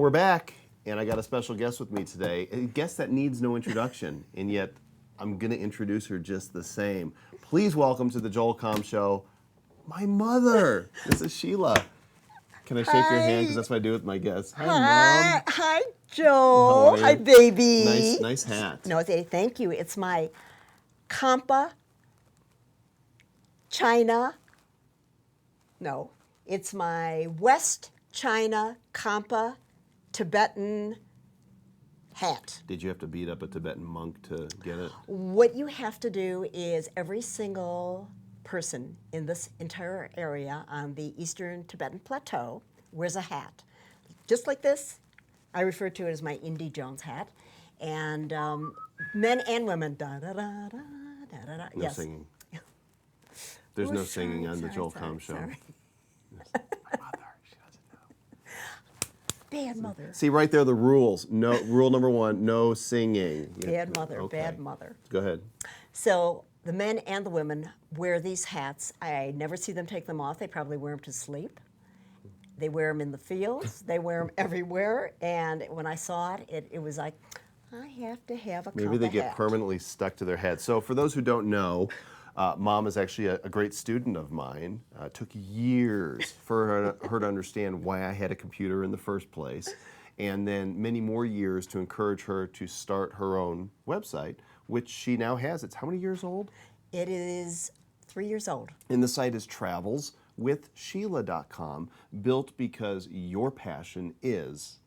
we're back, and I got a special guest with me today. A guest that needs no introduction, and yet I'm going to introduce her just the same. Please welcome to the Joel Comm Show, my mother. This is Sheila. Can I shake your hand? Because that's what I do with my guests. Hi, Mom. Hi, How Joel. are you? Hi, baby. Nice hat. No, thank you. It's my Kampa China. No, it's my West China Kampa Tibetan hat. Did you have to beat up a Tibetan monk to get it? What you have to do is every single person in this entire area on the Eastern Tibetan Plateau wears a hat. Just like this, I refer to it as my Indy Jones hat. And men and women, da-da-da-da, da-da-da. No singing. There's no singing on the Joel Comm Show. Sorry. My mother, she doesn't know. Bad mother. See, right there, the rules. No, rule number 1, no singing. Bad mother, Okay. bad mother. Go ahead. So the men and the women wear these hats. I never see them take them off. They probably wear them to sleep. They wear them in the fields. They wear them everywhere. And when I saw it, it was like, I have to have a Maybe they Kampa get hat. permanently stuck to their head. So for those who don't know, Mom is actually a great student of mine. It took years for her to understand why I had a computer in the first place, and then many more years to encourage her to start her own website, which she now has. It's how many years old? It is 3 years old. And the site is travelswithsheila.com, built because your passion is...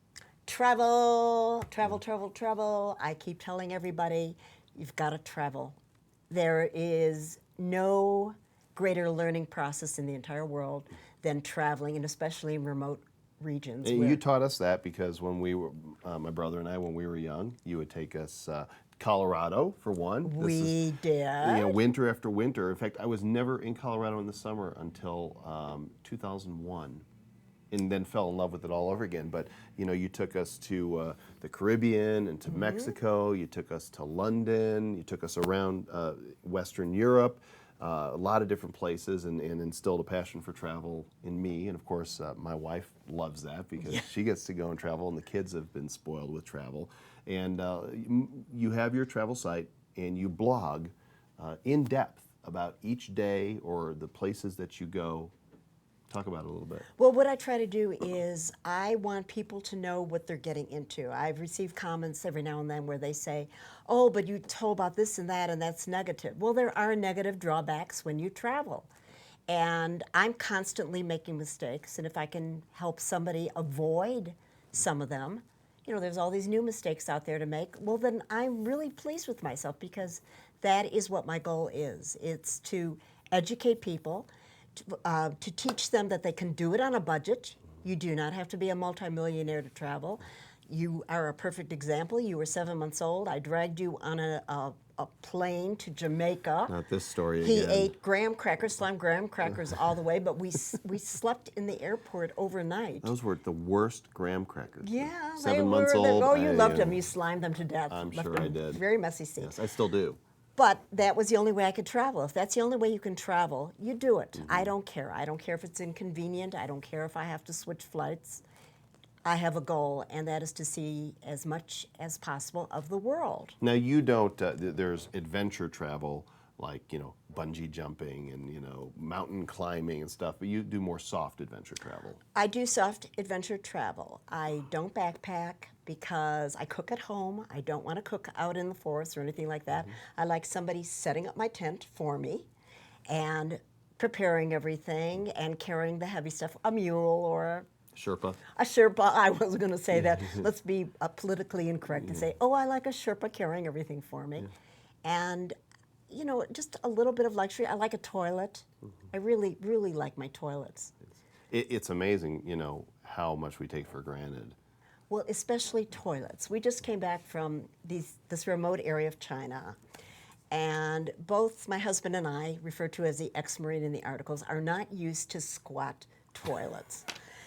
Travel, travel, travel, travel. I keep telling everybody, you've got to travel. There is no greater learning process in the entire world than traveling, and especially in remote regions. And you taught us that because when we were, my brother and I, when we were young, you would take us Colorado for one. We did. You know, winter after winter. In fact, I was never in Colorado in the summer until 2001. And then fell in love with it all over again. But you know, you took us to the Caribbean and to Mexico. You took us to London. You took us around Western Europe, a lot of different places, and instilled a passion for travel in me. And of course, my wife loves that because she gets to go and travel, and the kids have been spoiled with travel. And you have your travel site, and you blog in depth about each day or the places that you go. Talk about it a little bit. Well, what I try to do is I want people to know what they're getting into. I've received comments every now and then where they say, oh, but you told about this and that's negative. Well, there are negative drawbacks when you travel. And I'm constantly making mistakes, and if I can help somebody avoid some of them, you know, there's all these new mistakes out there to make, well, then I'm really pleased with myself because that is what my goal is. It's to educate people, to teach them that they can do it on a budget. You do not have to be a multimillionaire to travel. You are a perfect example. You were 7 months old. I dragged you on a plane to Jamaica. Not this story He again. ate graham crackers, slime graham crackers all the way, but we slept in the airport overnight. Those were the worst graham crackers. Yeah, 7 months old. Oh, you loved them. You slimed them to death. I'm Left sure them I did. Very messy scene. Yes, I still do. But that was the only way I could travel. If that's the only way you can travel, you do it. I don't care. I don't care if it's inconvenient. I don't care if I have to switch flights. I have a goal, and that is to see as much as possible of the world. Now you don't. There's adventure travel, like bungee jumping and mountain climbing and stuff. But you do more soft adventure travel. I do soft adventure travel. I don't backpack because I cook at home. I don't want to cook out in the forest or anything like that. I like somebody setting up my tent for me and preparing everything and carrying the heavy stuff, a mule or Sherpa. a Sherpa. I was going to say that. Let's be politically incorrect and say, oh, I like a Sherpa carrying everything for me. And, just a little bit of luxury. I like a toilet. I really, really like my toilets. It's amazing, how much we take for granted. Well, especially toilets. We just came back from this remote area of China, and both my husband and I, referred to as the ex-Marine in the articles, are not used to squat toilets.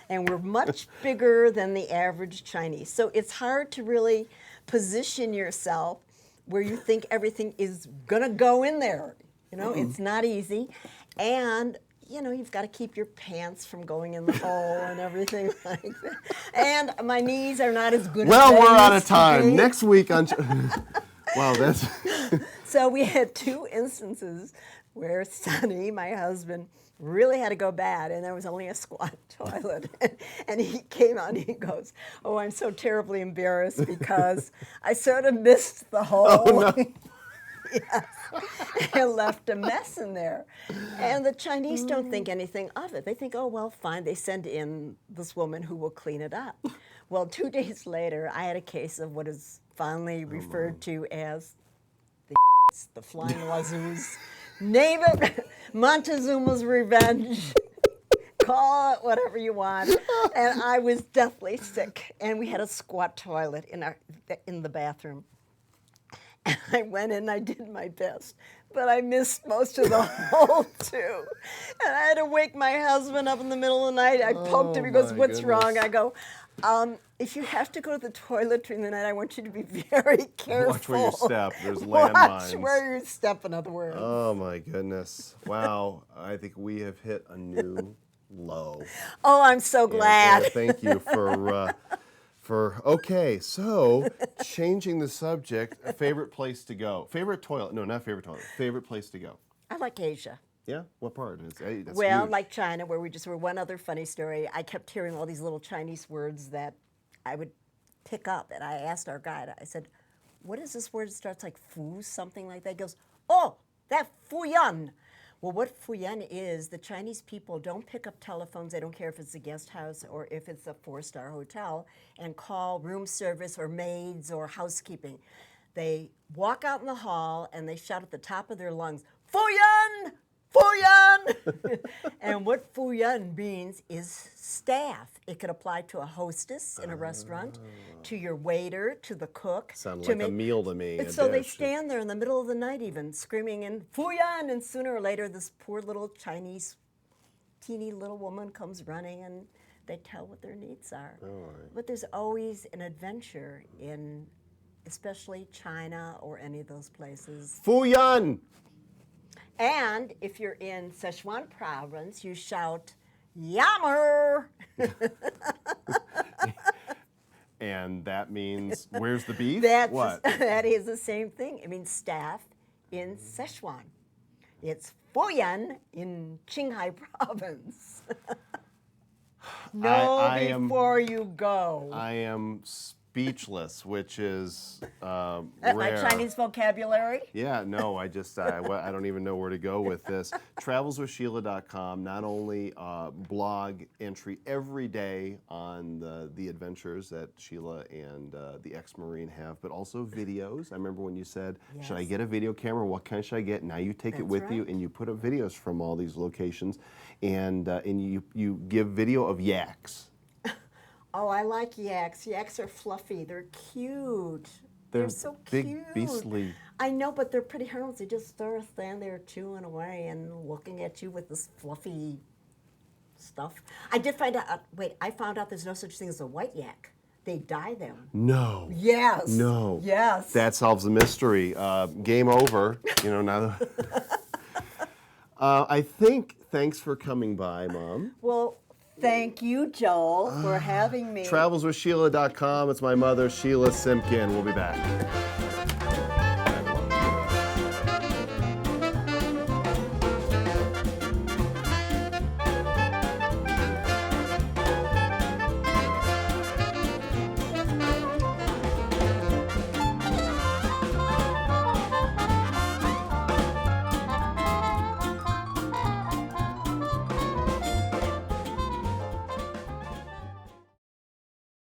And we're much bigger than the average Chinese. So it's hard to really position yourself where you think everything is going to go in there. It's not easy. And you know, you've got to keep your pants from going in the hole and everything like that. And my knees are not as good Well, as they we're out of used to time. be. Next week on. Wow, that's. So we had 2 instances where Sonny, my husband, really had to go bad, and there was only a squat toilet. And he came out and he goes, "Oh, I'm so terribly embarrassed because I sort of missed the hole." Oh, no. Yes. And left a mess in there. And the Chinese don't think anything of it. They think, oh, well, fine. They send in this woman who will clean it up. Well, 2 days later, I had a case of what is fondly referred to as the flying wazoos. Name it, Montezuma's revenge. Call it whatever you want. And I was deathly sick. And we had a squat toilet in the bathroom. And I went in and I did my best, but I missed most of the hole too. And I had to wake my husband up in the middle of the night. I poked him. He goes, my "What's wrong?" goodness. I go, "If you have to go to the toilet during the night, I want you to be very careful. Watch where you step. There's Watch landmines." where you step, in other words. Oh my goodness! Wow, I think we have hit a new low. Oh, I'm so glad. And thank you okay, so changing the subject, favorite place to go, favorite toilet? No, not favorite toilet. Favorite place to go? I like Asia. Yeah, what part? That's Well, huge. like China, where we just were. One other funny story, I kept hearing all these little Chinese words that I would pick up, and I asked our guide, I said, "What is this word that starts like fu, something like that?" He goes, "Oh, that fuyan." Well, what fuyan is, the Chinese people don't pick up telephones, they don't care if it's a guest house or if it's a 4-star hotel, and call room service or maids or housekeeping. They walk out in the hall and they shout at the top of their lungs, "Fuyan! Fuyan!" And what fuyan means is staff. It could apply to a hostess in a restaurant, to your waiter, to the cook. Sounded to like a meal to me. And a so they dish. stand there in the middle of the night even, screaming in fuyan, and sooner or later this poor little Chinese teeny little woman comes running and they tell what their needs are. But there's always an adventure in especially China or any of those places. Fuyan! And if you're in Sichuan province, you shout, "Yammer!" And that means, where's the beef? That's What? that is the same thing. It means staff in Sichuan. It's Fuyan in Qinghai province. Know I am- before you go. I am speechless, which is My rare. Chinese vocabulary. Yeah, no, I don't even know where to go with this. Travelswithsheila.com, not only blog entry every day on the adventures that Sheila and the ex-Marine have, but also videos. I remember when you said, should I Yes. get a video camera? What kind should I get? Now you take it That's with you right. and you put up videos from all these locations, and you give video of yaks. Oh, I like yaks. Yaks are fluffy. They're cute. They're so big, cute. beastly. I know, but they're pretty harmless. They just sort of stand there chewing away and looking at you with this fluffy stuff. I did find out, I found out there's no such thing as a white yak. They dye them. No. Yes. No. Yes. That solves the mystery. Game over. Now. I think. Thanks for coming by, Mom. Well, thank you, Joel, for having me. Travelswithsheila.com. It's my mother, Sheila Simkin. We'll be back.